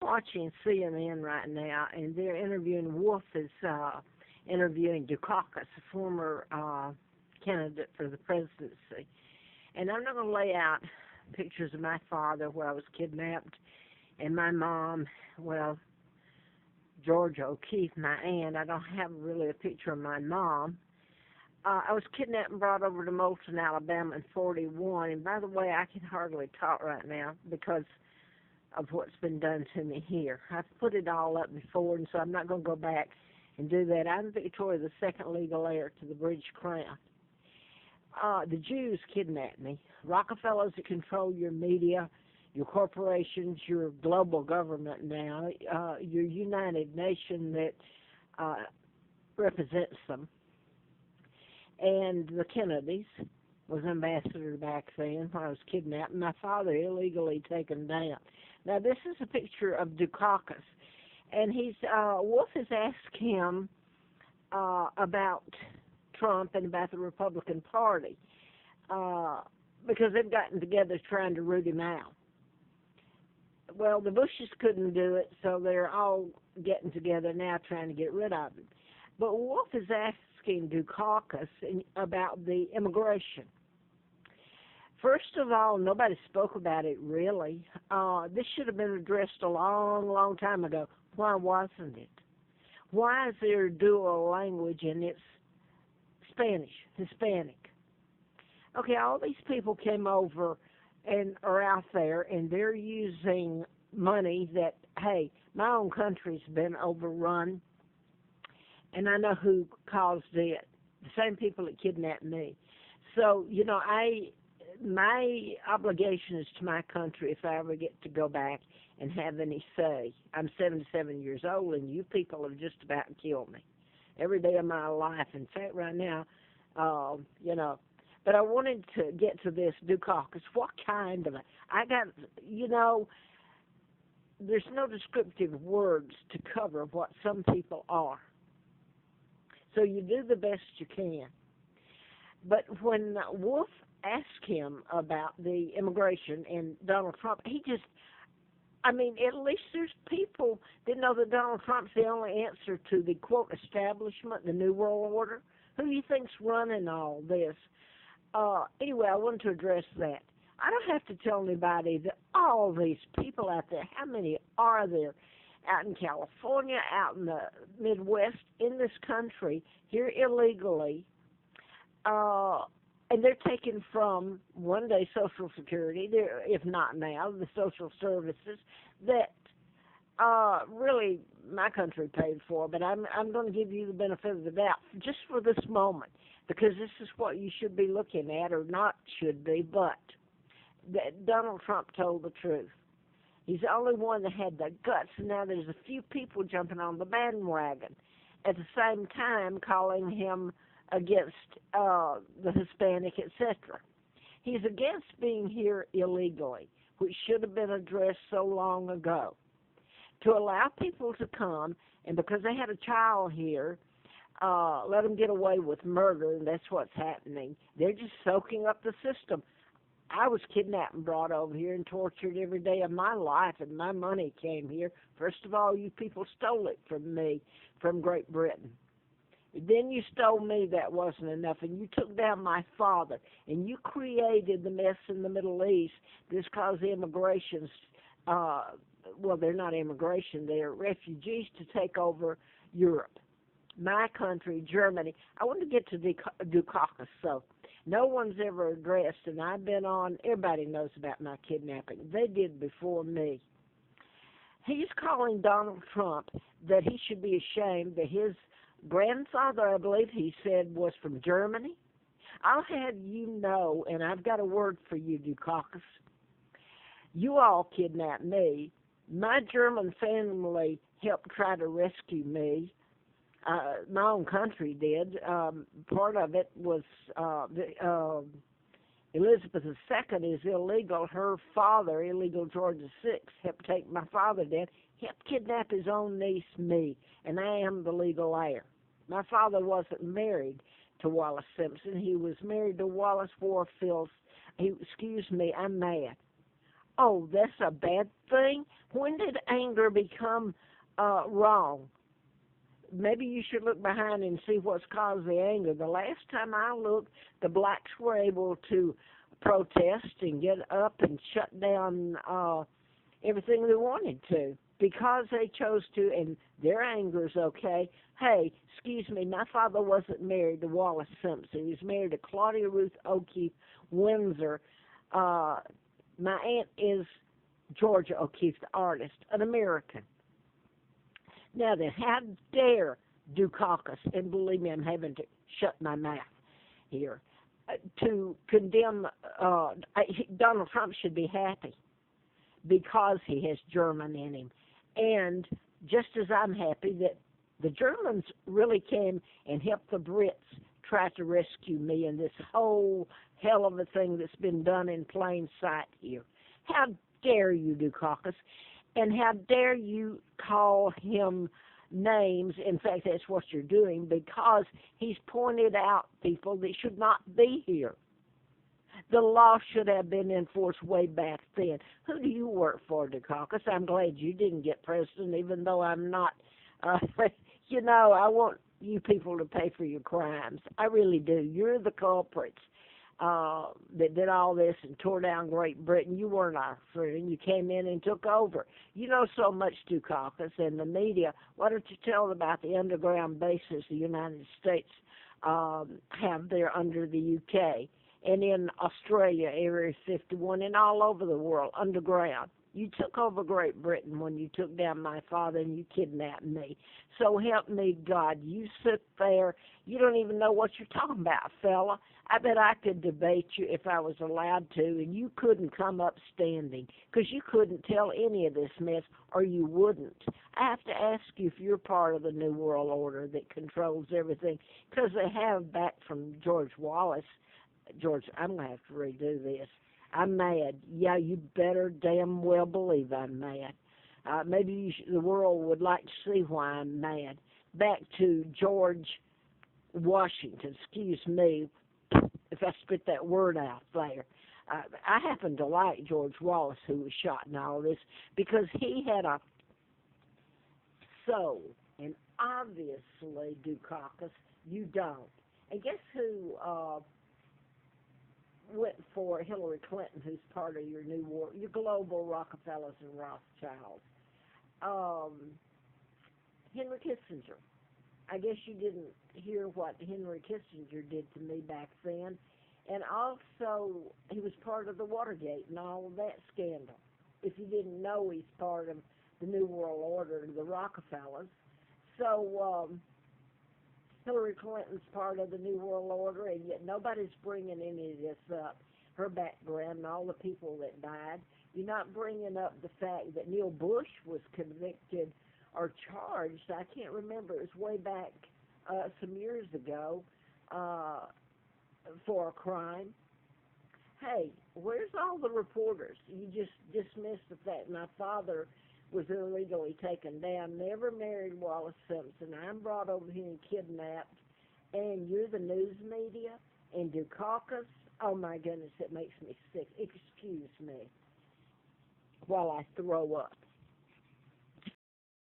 watching CNN right now, and they're interviewing Wolf is interviewing Dukakis, a former candidate for the presidency. And I'm not going to lay out pictures of my father where I was kidnapped, and my mom, well, Georgia O'Keeffe, my aunt. I don't have really a picture of my mom. I was kidnapped and brought over to Moulton, Alabama in 41. And by the way, I can hardly talk right now because of what's been done to me here. I've put it all up before, and so I'm not going to go back and do that. I'm Victoria, the second legal heir to the British Crown. The Jews kidnapped me. Rockefellers that control your media, your corporations, your global government now, your United Nations that represents them. And the Kennedys was ambassador back then when I was kidnapped. My father illegally taken down. Now, this is a picture of Dukakis. And Wolf has asked him about Trump and about the Republican Party because they've gotten together trying to root him out. Well, the Bushes couldn't do it, so they're all getting together now trying to get rid of him. But Wolf is asking Dukakis about the immigration. First of all, nobody spoke about it really. This should have been addressed a long, long time ago. Why wasn't it? Why is there dual language and it's Spanish, Hispanic? Okay, all these people came over and are out there, and they're using money that, hey, my own country's been overrun, and I know who caused it. The same people that kidnapped me. So, you know, my obligation is to my country if I ever get to go back and have any say. I'm 77 years old, and you people have just about killed me every day of my life. In fact, right now, you know, but I wanted to get to this Dukakis. What kind of there's no descriptive words to cover what some people are. So you do the best you can. But when Wolf asked him about the immigration and Donald Trump, at least there's people that know that Donald Trump's the only answer to the, quote, establishment, the New World Order. Who do you think's running all this? Anyway, I wanted to address that. I don't have to tell anybody that all these people out there, how many are there out in California, out in the Midwest, in this country, here illegally, and they're taken from one day Social Security, if not now, the social services that really my country paid for. But I'm going to give you the benefit of the doubt just for this moment, because this is what you should be looking at, or not should be, but that Donald Trump told the truth. He's the only one that had the guts, and now there's a few people jumping on the bandwagon at the same time calling him against the Hispanic, etc. He's against being here illegally, which should have been addressed so long ago. To allow people to come, and because they had a child here, let them get away with murder, and that's what's happening. They're just soaking up the system. I was kidnapped and brought over here and tortured every day of my life, and my money came here. First of all, you people stole it from me, from Great Britain. Then you stole me, that wasn't enough, and you took down my father, and you created the mess in the Middle East. This caused immigrations, well, they're not immigration, they're refugees to take over Europe. My country, Germany. I want to get to Dukakis, so no one's ever addressed, and I've been on, everybody knows about my kidnapping. They did before me. He's calling Donald Trump that he should be ashamed that his grandfather, I believe he said, was from Germany. I'll have you know, and I've got a word for you, Dukakis. You all kidnapped me. My German family helped try to rescue me. My own country did. Part of it was Elizabeth II is illegal. Her father, illegal George VI, helped take my father down, helped kidnap his own niece, me, and I am the legal heir. My father wasn't married to Wallace Simpson. He was married to Wallace Warfield. Excuse me, I'm mad. oh, that's a bad thing? When did anger become wrong? Maybe you should look behind and see what's caused the anger. The last time I looked, the blacks were able to protest and get up and shut down everything they wanted to because they chose to, and their anger is okay. Hey, excuse me, my father wasn't married to Wallace Simpson. He was married to Claudia Ruth O'Keefe Windsor. My aunt is Georgia O'Keeffe, the artist, an American. Now then, how dare Dukakis, and believe me, I'm having to shut my mouth here, to condemn, Donald Trump should be happy because he has German in him. And just as I'm happy that the Germans really came and helped the Brits try to rescue me in this whole hell of a thing that's been done in plain sight here. How dare you, Dukakis? And how dare you call him names? In fact, that's what you're doing because he's pointed out people that should not be here. The law should have been enforced way back then. Who do you work for, Dukakis? I'm glad you didn't get president, even though I'm not. You know, I want you people to pay for your crimes. I really do. You're the culprits that did all this and tore down Great Britain. You weren't our friend. You came in and took over. You know so much, Dukakis, and the media. Why don't you tell them about the underground bases the United States have there under the UK and in Australia, Area 51, and all over the world, underground. You took over Great Britain when you took down my father and you kidnapped me. So help me, God. You sit there. You don't even know what you're talking about, fella. I bet I could debate you if I was allowed to, and you couldn't come up standing because you couldn't tell any of this mess, or you wouldn't. I have to ask you if you're part of the New World Order that controls everything, because they have back from George Wallace. George, I'm going to have to redo this. I'm mad. Yeah, you better damn well believe I'm mad. Maybe the world would like to see why I'm mad. Back to George Washington. Excuse me if I spit that word out there. I happen to like George Wallace, who was shot in all this, because he had a soul. And obviously, Dukakis, you don't. And guess who went for Hillary Clinton, who's part of your new war, your global Rockefellers and Rothschilds? Henry Kissinger. I guess you didn't hear what Henry Kissinger did to me back then. And also, he was part of the Watergate and all of that scandal. If you didn't know, he's part of the New World Order, the Rockefellers. So, Hillary Clinton's part of the New World Order, and yet nobody's bringing any of this up, her background and all the people that died. You're not bringing up the fact that Neil Bush was convicted or charged. I can't remember. It was way back some years ago for a crime. Hey, where's all the reporters? You just dismissed the fact my father was illegally taken down, never married Wallace Simpson. I'm brought over here and kidnapped, and you're the news media and Dukakis. Oh my goodness, it makes me sick. Excuse me while I throw up.